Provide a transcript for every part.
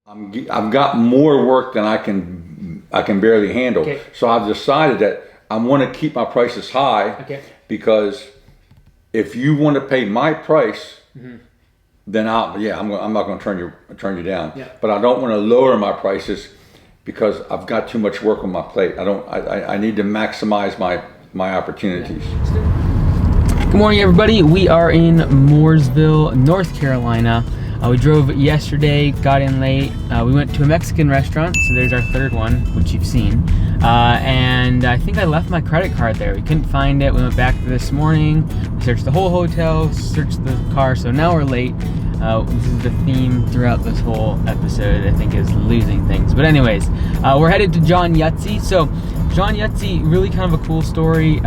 I've got more work than I can barely handle. Okay. So I've decided that I want to keep my prices high. Okay. Because if you want to pay my price, then I'm not going to turn you down. Yeah. But I don't want to lower my prices because I've got too much work on my plate. I need to maximize my opportunities. Good morning, everybody. We are in Mooresville, North Carolina. We drove yesterday, got in late. We went to a Mexican restaurant, so there's our third one, which you've seen. And I think I left my credit card there. We couldn't find it. We went back this morning. We searched the whole hotel, searched the car, so now we're late. This is the theme throughout this whole episode, I think, is losing things. But anyways, we're headed to John Yetzi. So John Yetzi, really kind of a cool story.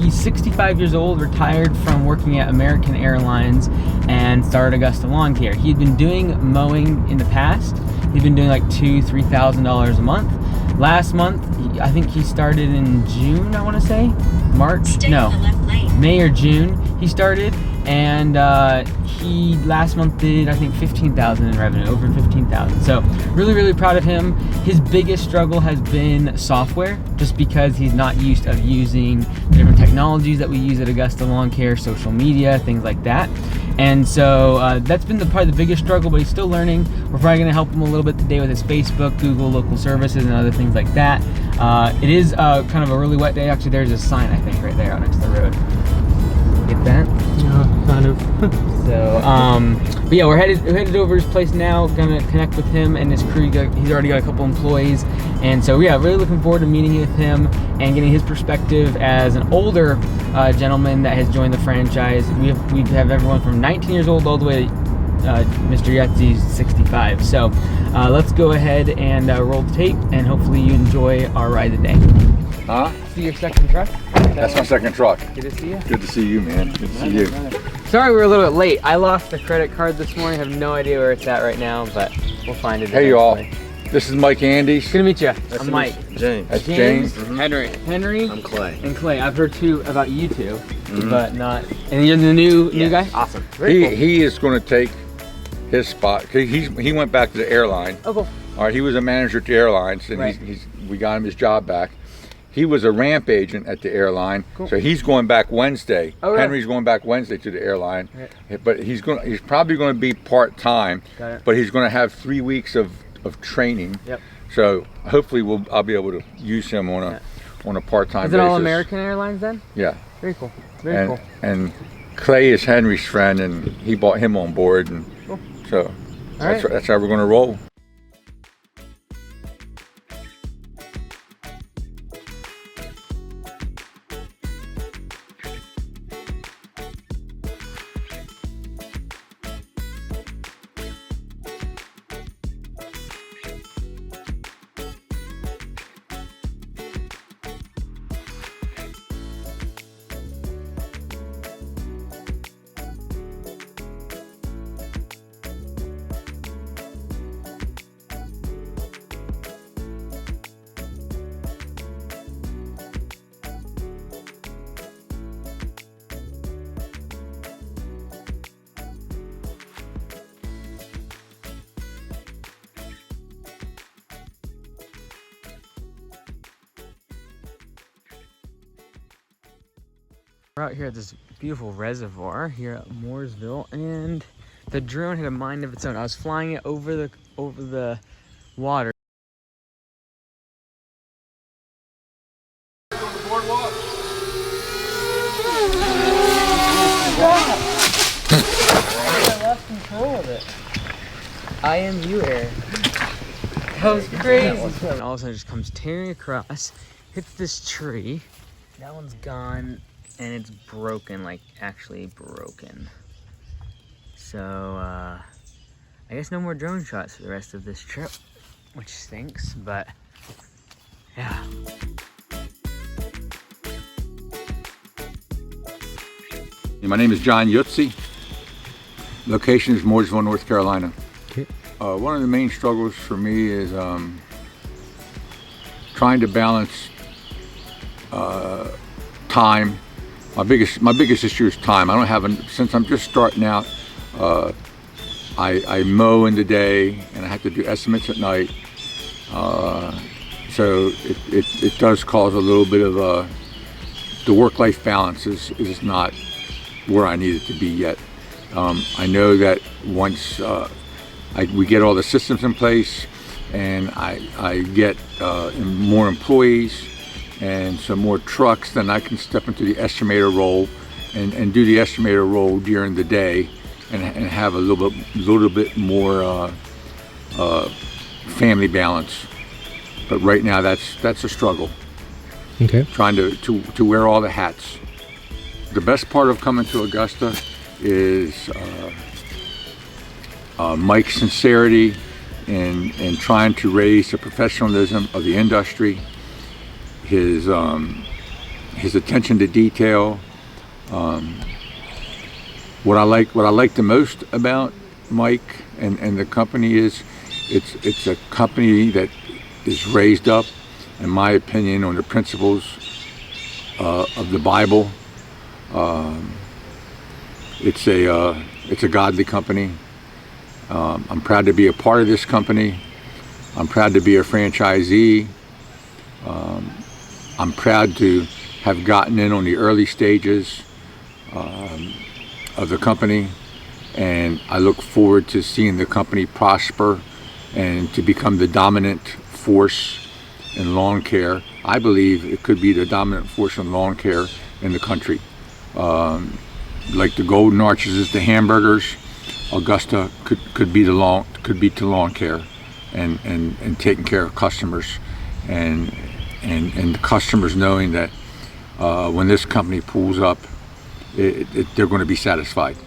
He's 65 years old, retired from working at American Airlines, and started Augusta Lawn Care. He had been doing mowing in the past. He'd been doing like $2,000–$3,000 a month. Last month, I think he started in June, I want to say? March? Stay No, on the left lane. May or June he started. And he last month did, I think, $15,000 in revenue, over $15,000. So really, really proud of him. His biggest struggle has been software, just because he's not used of using different technologies that we use at Augusta Lawn Care, social media, things like that. And so that's been probably the biggest struggle, but he's still learning. We're probably gonna help him a little bit today with his Facebook, Google local services, and other things like that. It is kind of a really wet day. Actually, there's a sign, I think, right there out next to the road. Get that? Yeah, kind of. So, but yeah, we're headed over his place now. Gonna connect with him and his crew. He's already got a couple employees, and so yeah, really looking forward to meeting with him and getting his perspective as an older gentleman that has joined the franchise. We have everyone from 19 years old all the way to Mr. Yetzi's 65. So let's go ahead and roll the tape, and hopefully you enjoy our ride today. Huh? See your second truck? That's my second truck. Good to see you. Good to see you, man. Good to see you. Sorry we were a little bit late. I lost the credit card this morning. I have no idea where it's at right now, but we'll find it. Hey, y'all. eventually. This is Mike Andes. Good to meet you. I'm Mike. James. That's James. Henry. Henry. I'm Clay. And Clay. I've heard about you two, but not. And you're the new guy. Awesome. Very cool. He is going to take his spot. He went back to the airline. Oh, cool. All right, he was a manager at the airlines, and Right. we got him his job back. He was a ramp agent at the airline, Cool. so he's going back Wednesday. Oh, really? Henry's going back Wednesday to the airline, Right. but he's probably going to be part time. Got it. But he's going to have 3 weeks of training. Yep. So hopefully I'll be able to use him on a part time Is basis. it all American Airlines then? Yeah. Very cool. Very cool. And Clay is Henry's friend, and he brought him on board, and Cool. so right. that's how we're going to roll. We're out here at this beautiful reservoir here at Mooresville, and the drone had a mind of its own. I was flying it over the water. I lost control of it. I am you, Eric. That was crazy. And all of a sudden it just comes tearing across, hits this tree. That one's gone, and it's broken, like actually broken. So I guess no more drone shots for the rest of this trip, which stinks, but yeah. My name is John Yetzi. Location is Mooresville, North Carolina. Okay. One of the main struggles for me is trying to balance time. My biggest issue is time. I don't have since I'm just starting out. I mow in the day, and I have to do estimates at night. So it does cause a little bit of the work-life balance is not where I need it to be yet. I know that once we get all the systems in place, and I get more employees and some more trucks, then I can step into the estimator role and do the estimator role during the day, and have a little bit more family balance. But right now that's a struggle. Okay. Trying to wear all the hats. The best part of coming to Augusta is Mike's sincerity and trying to raise the professionalism of the industry. His attention to detail. What I like the most about Mike and the company is it's a company that is raised up, in my opinion, on the principles of the Bible. It's a godly company. I'm proud to be a part of this company. I'm proud to be a franchisee. I'm proud to have gotten in on the early stages of the company, and I look forward to seeing the company prosper and to become the dominant force in lawn care. I believe it could be the dominant force in lawn care in the country. Like the Golden Arches is the hamburgers, Augusta could be to lawn care and taking care of customers, and the customers knowing that when this company pulls up, they're going to be satisfied.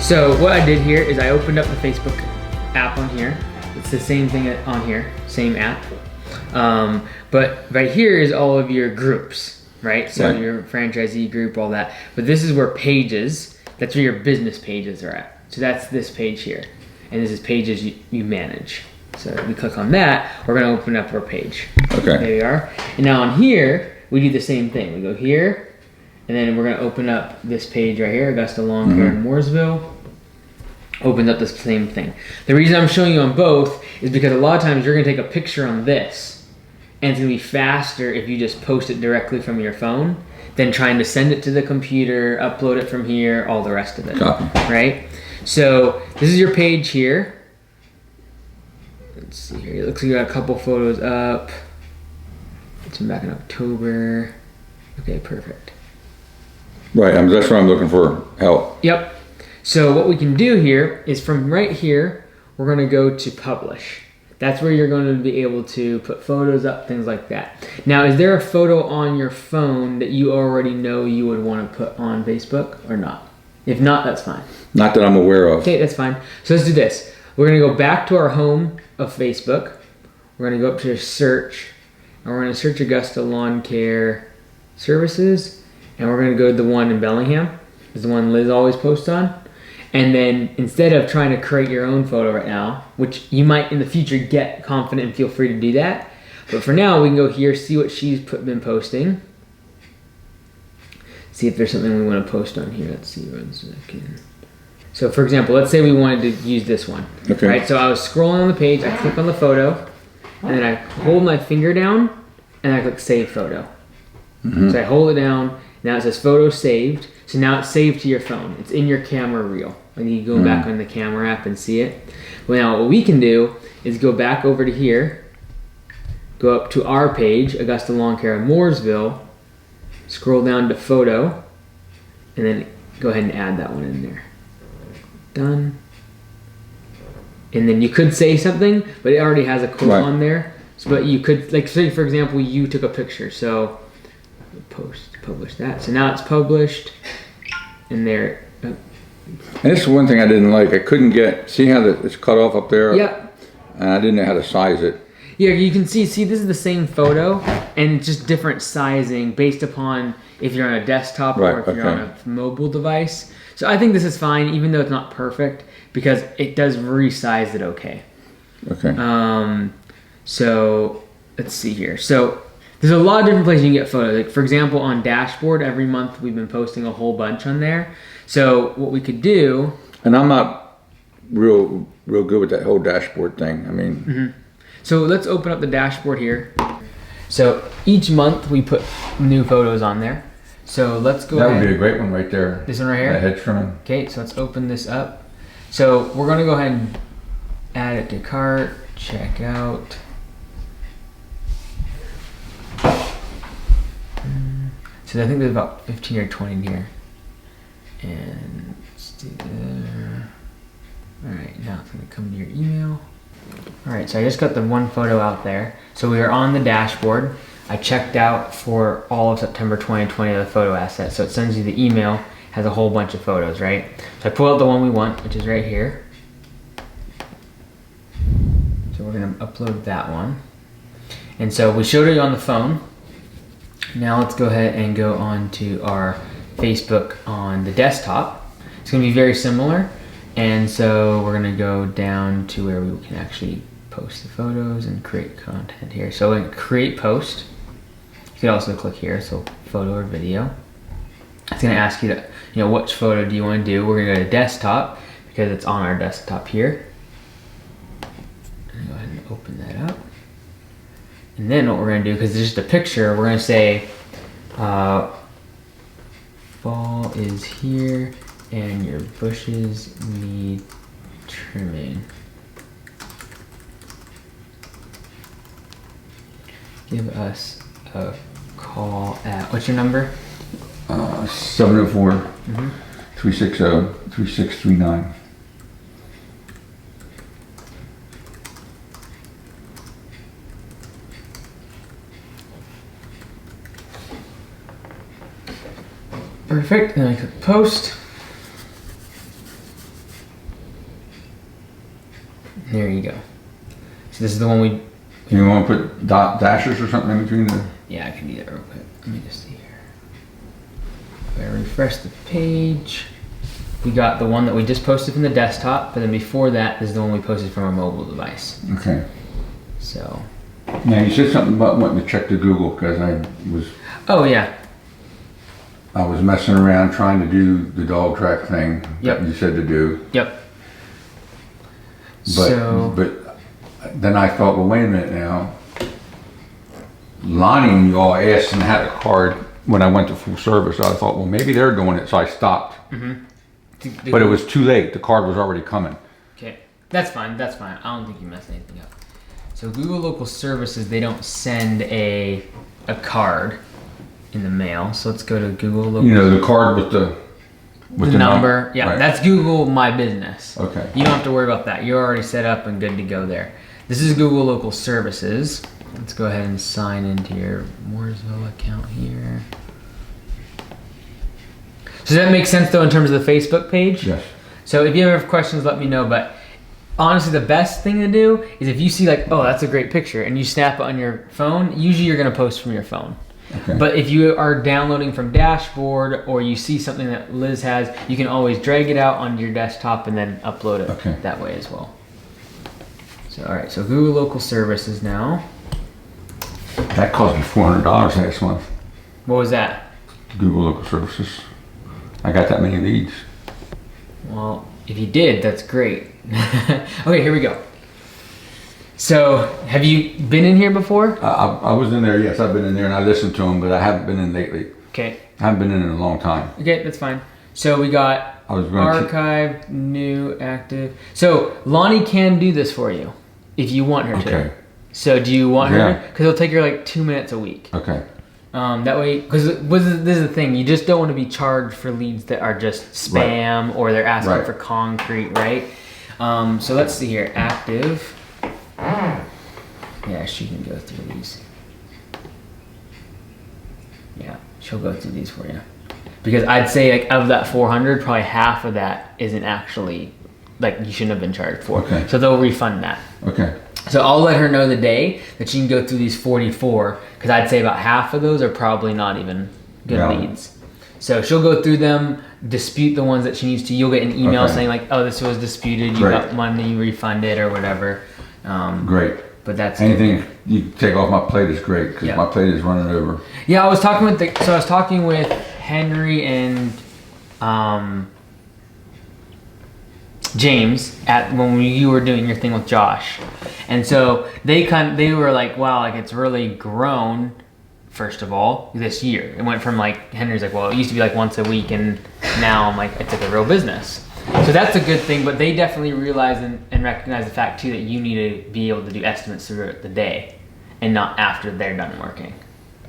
So what I did here is I opened up the Facebook app on here. It's the same thing on here, same app. But right here is all of your groups, right? So Right. your franchisee group, all that. But this is where pages, that's where your business pages are at. So that's this page here. And this is pages you manage. So if we click on that, we're gonna open up our page. Okay. There we are. And now on here, we do the same thing. We go here, and then we're gonna open up this page right here, Augusta Lawn Care in Mooresville. Opens up the same thing. The reason I'm showing you on both is because a lot of times you're gonna take a picture on this, and it's gonna be faster if you just post it directly from your phone than trying to send it to the computer, upload it from here, all the rest of it. Copy. Right? So this is your page here. Let's see here. It looks like you got a couple photos up. It's from back in October. Okay, perfect. Right, that's where I'm looking for help. Yep. So what we can do here is from right here, we're going to go to publish. That's where you're going to be able to put photos up, things like that. Now, is there a photo on your phone that you already know you would want to put on Facebook or not? If not, that's fine. Not that I'm aware of. Okay, that's fine. So let's do this. We're going to go back to our home of Facebook. We're going to go up to search, and we're going to search Augusta Lawn Care Services, and we're going to go to the one in Bellingham. Is the one Liz always posts on. And then instead of trying to create your own photo right now, which you might in the future get confident and feel free to do that. But for now, we can go here, see what she's been posting. See if there's something we want to post on here. Let's see 1 second. So for example, let's say we wanted to use this one. Okay. Right, so I was scrolling on the page, I click on the photo, and then I hold my finger down, and I click save photo. So I hold it down, Now it says photo saved. So now it's saved to your phone. It's in your camera reel. And you go back on the camera app and see it. Well, now what we can do is go back over to here, go up to our page, Augusta Lawn Care in Mooresville, scroll down to photo, and then go ahead and add that one in there. Done. And then you could say something, but it already has a quote on there. So, but you could, like, say for example, you took a picture. So publish that. So now it's published, and there. And this is one thing I didn't like. I couldn't see how it's cut off up there? Yeah. And I didn't know how to size it. Yeah, you can see this is the same photo, and it's just different sizing based upon if you're on a desktop or if you're on a mobile device. So I think this is fine, even though it's not perfect, because it does resize it okay. Okay. So let's see here. So there's a lot of different places you can get photos. Like for example, on Dashboard, every month we've been posting a whole bunch on there. So what we could do. And I'm not real good with that whole dashboard thing. I mean. So let's open up the dashboard here. So each month we put new photos on there. So let's go ahead. That would be a great one right there. This one right here? The head trimming. Okay, so let's open this up. So we're gonna go ahead and add it to cart, check out. So I think there's about 15 or 20 in here. And let's do there. All right, now it's gonna come to your email. All right, so I just got the one photo out there. So we are on the dashboard. I checked out for all of September 2020 of the photo asset. So it sends you the email, has a whole bunch of photos, right? So I pull out the one we want, which is right here. So we're gonna upload that one. And so we showed it on the phone. Now let's go ahead and go on to our Facebook on the desktop. It's gonna be very similar. And so we're gonna go down to where we can actually post the photos and create content here. So in create post, you can also click here, so photo or video. It's gonna ask you to, which photo do you wanna do? We're gonna go to desktop because it's on our desktop here. And go ahead and open that up. And then what we're gonna do, because it's just a picture, we're gonna say, fall is here and your bushes need trimming. Give us a call at, what's your number? 704-360-3639. Perfect, and then I click post. There you go. So this is the one we... You want to put dashes or something in between the... Yeah, I can do that real quick. Let me just see here. If I refresh the page, we got the one that we just posted from the desktop, but then before that is the one we posted from our mobile device. Okay. So... Now you said something about wanting to check the Google, because Oh, yeah. I was messing around trying to do the dog track thing that you said to do. Yep. But then I thought, well, wait a minute now. Lonnie and you all asked and had a card when I went to full service. So I thought, well, maybe they're doing it, so I stopped. But it was too late. The card was already coming. Okay, that's fine. That's fine. I don't think you messed anything up. So Google Local Services, they don't send a card in the mail. So let's go to Google Local. The card with the number. Yeah, right. That's Google My Business. Okay. You don't have to worry about that. You're already set up and good to go there. This is Google Local Services. Let's go ahead and sign into your Mooresville account here. So does that make sense though in terms of the Facebook page? Yes. So if you ever have questions, let me know. But honestly, the best thing to do is if you see like, oh, that's a great picture, and you snap it on your phone, usually you're gonna post from your phone. Okay. But if you are downloading from Dashboard or you see something that Liz has, you can always drag it out onto your desktop and then upload it that way as well. So, all right, so Google Local Services now. That cost me $400 last month. What was that? Google Local Services. I got that many leads. Well, if you did, that's great. Okay, here we go. So, have you been in here before? I was in there, yes, I've been in there and I listened to them, but I haven't been in lately. Okay. I haven't been in it in a long time. Okay, that's fine. So we got archive, new, active. So Lonnie can do this for you if you want her to. Okay. So do you want her? Because it'll take her like 2 minutes a week. Okay. That way, because this is the thing, you just don't want to be charged for leads that are just spam or they're asking for concrete, right? So let's see here, active. Yeah, she can go through these. Yeah, she'll go through these for you. Because I'd say like of that 400, probably half of that isn't actually like you shouldn't have been charged for. Okay. So they'll refund that. Okay. So I'll let her know the day that she can go through these 44, because I'd say about half of those are probably not even good leads. So she'll go through them, dispute the ones that she needs to. You'll get an email saying like, oh, this was disputed, you got money refunded or whatever. Great. But that's anything you take off my plate is great, because my plate is running over. Yeah, I was talking with Henry and James when you were doing your thing with Josh, and so they were like, wow, like it's really grown. First of all, this year it went from like Henry's like, well, it used to be like once a week, and now I'm like, it's like a real business. So that's a good thing. But they definitely realize and recognize the fact too that you need to be able to do estimates throughout the day, and not after they're done working,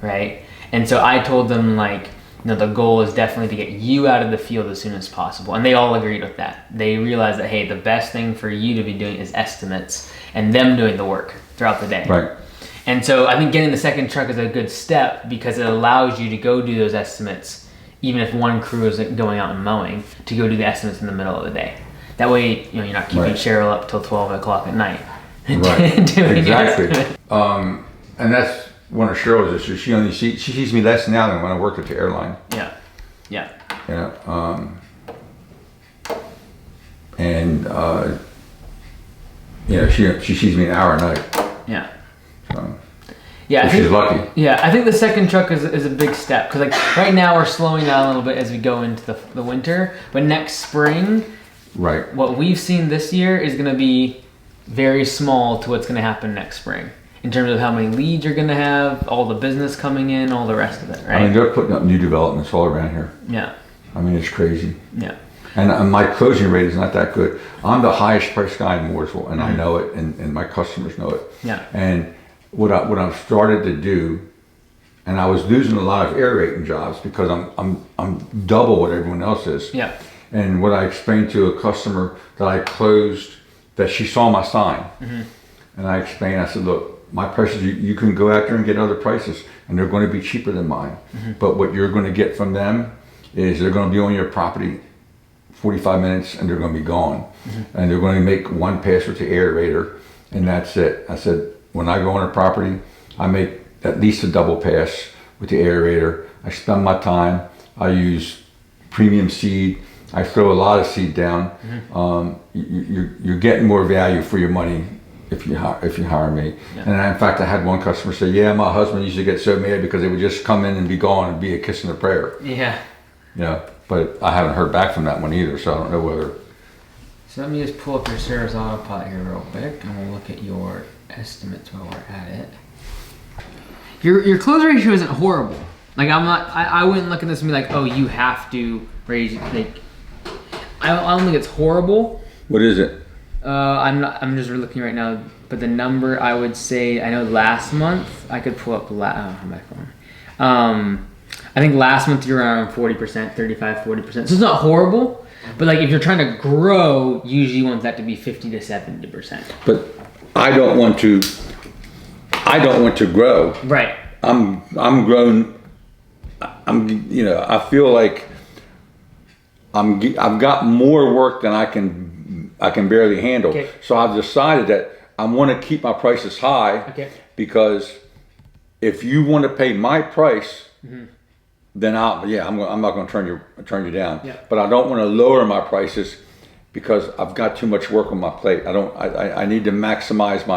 right? And so I told them like, the goal is definitely to get you out of the field as soon as possible. And they all agreed with that. They realized that, hey, the best thing for you to be doing is estimates and them doing the work throughout the day. Right. And so I think getting the second truck is a good step, because it allows you to go do those estimates, even if one crew isn't going out and mowing, to go do the estimates in the middle of the day. That way, you're not keeping Cheryl up till 12 o'clock at night. Right. Exactly. And that's one of Cheryl's issues. She sees me less now than when I worked at the airline. Yeah. Yeah. Yeah. And she sees me an hour a night. Yeah. So she's lucky. Yeah, I think the second truck is a big step, because like right now we're slowing down a little bit as we go into the winter, but next spring, what we've seen this year is going to be very small to what's going to happen next spring, in terms of how many leads you're going to have, all the business coming in, all the rest of it, right? I mean, they're putting up new developments all around here. Yeah. I mean, it's crazy. Yeah. And my closing rate is not that good. I'm the highest price guy in Mooresville, and I know it, and my customers know it. Yeah. And what I've started to do, and I was losing a lot of air rating jobs because I'm double what everyone else is. Yeah. And what I explained to a customer that I closed, that she saw my sign, and I explained, I said, look, my prices, you can go out there and get other prices, and they're going to be cheaper than mine. But what you're going to get from them is they're going to be on your property 45 minutes and they're going to be gone. And they're going to make one pass with the aerator, and that's it. I said, when I go on a property, I make at least a double pass with the aerator. I spend my time. I use premium seed. I throw a lot of seed down. You're getting more value for your money if you hire me. And in fact, I had one customer say, yeah, my husband used to get so mad because they would just come in and be gone and be a kiss and a prayer. Yeah. Yeah, but I haven't heard back from that one either, so I don't know whether. So let me just pull up your service autopilot here real quick, and we'll look at your estimates while we're at it. Your close ratio isn't horrible. Like I wouldn't look at this and be like, oh, you have to raise, like, I don't think it's horrible. What is it? I'm just looking right now, but the number, I would say, I know last month, I could pull up, I don't have my phone. I think last month you were around 40%, 35, 40%. So it's not horrible, but like if you're trying to grow, usually you want that to be 50 to 70%. But I don't want to grow. Right. I'm grown. I feel like I've got more work than I can barely handle. Okay. So I've decided that I want to keep my prices high, because if you want to pay my price, then I'm not going to turn you down. Yeah. But I don't want to lower my prices because I've got too much work on my plate. I need to maximize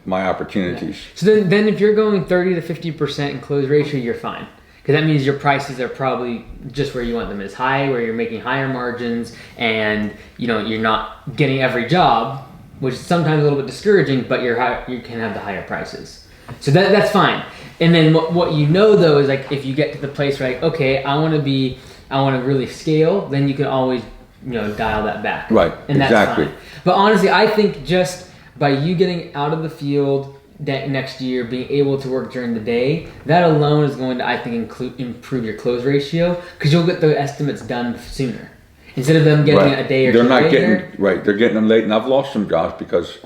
my opportunities. Yeah. So then if you're going 30 to 50% in close ratio, you're fine. Because that means your prices are probably just where you want them, is high, where you're making higher margins, and you're not getting every job, which is sometimes a little bit discouraging, but you can have the higher prices. So that's fine. And then what you know though is like if you get to the place where like, okay, I want to really scale, then you can always, dial that back. Right. And Exactly. that's fine. But honestly, I think just by you getting out of the field next year, being able to work during the day, that alone is going to, I think, improve your close ratio, because you'll get the estimates done sooner instead of them getting it a day or they're two not later. getting right. They're getting them late, and I've lost some jobs because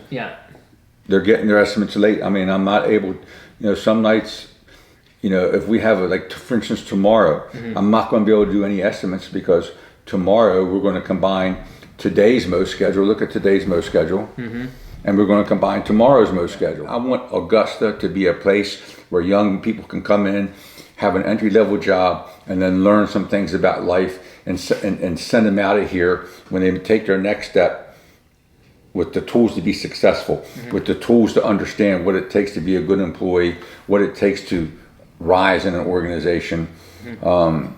they're getting their estimates late. I mean, I'm not able. Some nights, if we have for instance, tomorrow, I'm not going to be able to do any estimates because tomorrow we're going to combine today's most schedule. Look at today's most schedule. And we're going to combine tomorrow's most schedule. I want Augusta to be a place where young people can come in, have an entry-level job, and then learn some things about life and send them out of here when they take their next step with the tools to be successful, with the tools to understand what it takes to be a good employee, what it takes to rise in an organization. And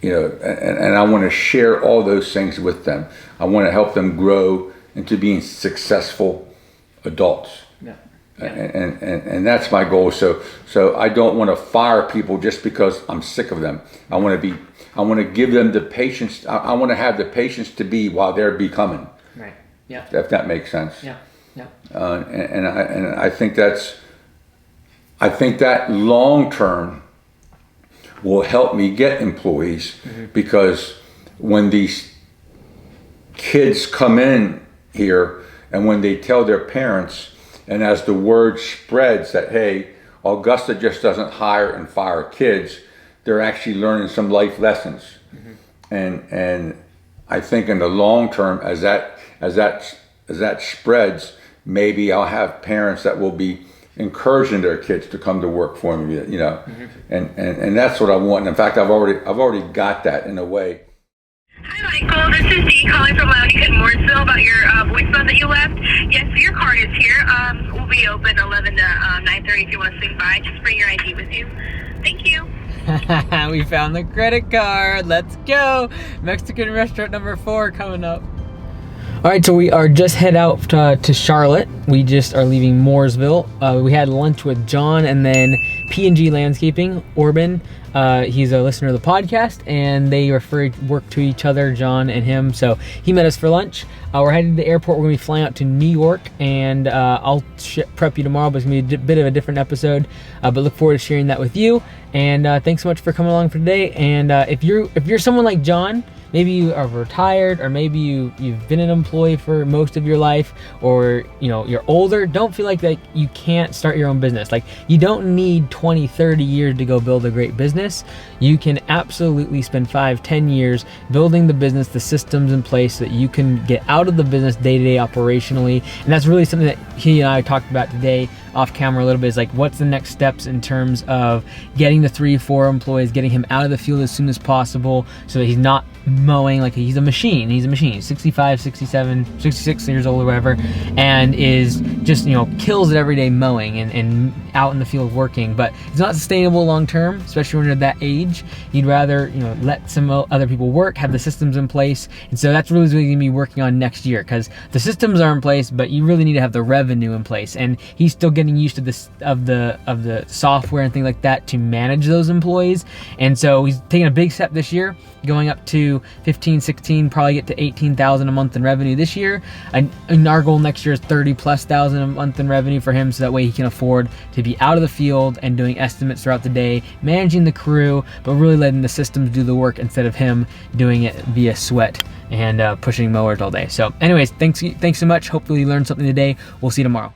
I want to share all those things with them. I want to help them grow into being successful adults. And that's my goal. So I don't want to fire people just because I'm sick of them. I want to give them the patience. I want to have the patience to be while they're becoming. Right. Yeah. If that makes sense. Yeah. Yeah. And I think that long term will help me get employees, because when these kids come in here and when they tell their parents, and as the word spreads that, hey, Augusta just doesn't hire and fire kids, they're actually learning some life lessons. And I think in the long term, as that spreads, maybe I'll have parents that will be encouraging their kids to come to work for me, and that's what I want. And in fact, I've already got that in a way. Hi, Michael. This is Dee calling from Mooresville about your voicemail that you left. Yes, so your card is here. We'll be open 11 to 9:30 if you want to swing by. Just bring your ID with you. Thank you. We found the credit card. Let's go. Mexican restaurant number 4 coming up. All right, so we are just head out to Charlotte. We just are leaving Mooresville. We had lunch with John and then P&G Landscaping, Orban. He's a listener of the podcast, and they work to each other, John and him. So he met us for lunch. We're heading to the airport. We're going to be flying out to New York, and I'll prep you tomorrow, but it's going to be a bit of a different episode. But look forward to sharing that with you. And thanks so much for coming along for today. And if you're someone like John, maybe you are retired, or maybe you've been an employee for most of your life, or you're older, don't feel like that you can't start your own business. Like, you don't need 20, 30 years to go build a great business. You can absolutely spend 5, 10 years building the business, the systems in place so that you can get out of the business day-to-day operationally. And that's really something that he and I talked about today off camera a little bit, is like, what's the next steps in terms of getting the 3-4 employees, getting him out of the field as soon as possible so that he's not mowing like he's a machine. He's 65, 67, 66 years old or whatever, and is just kills it every day mowing and out in the field working. But it's not sustainable long term, especially when you're that age. You'd rather let some other people work, have the systems in place. And so that's really going to be working on next year, because the systems are in place, but you really need to have the revenue in place. And he's still getting used to this of the software and things like that to manage those employees. And so he's taking a big step this year, going up to 15, 16, probably get to 18,000 a month in revenue this year. And our goal next year is 30,000+ a month in revenue for him, so that way he can afford to be out of the field and doing estimates throughout the day, managing the crew, but really letting the systems do the work instead of him doing it via sweat and pushing mowers all day. So anyways, thanks so much. Hopefully you learned something today. We'll see you tomorrow.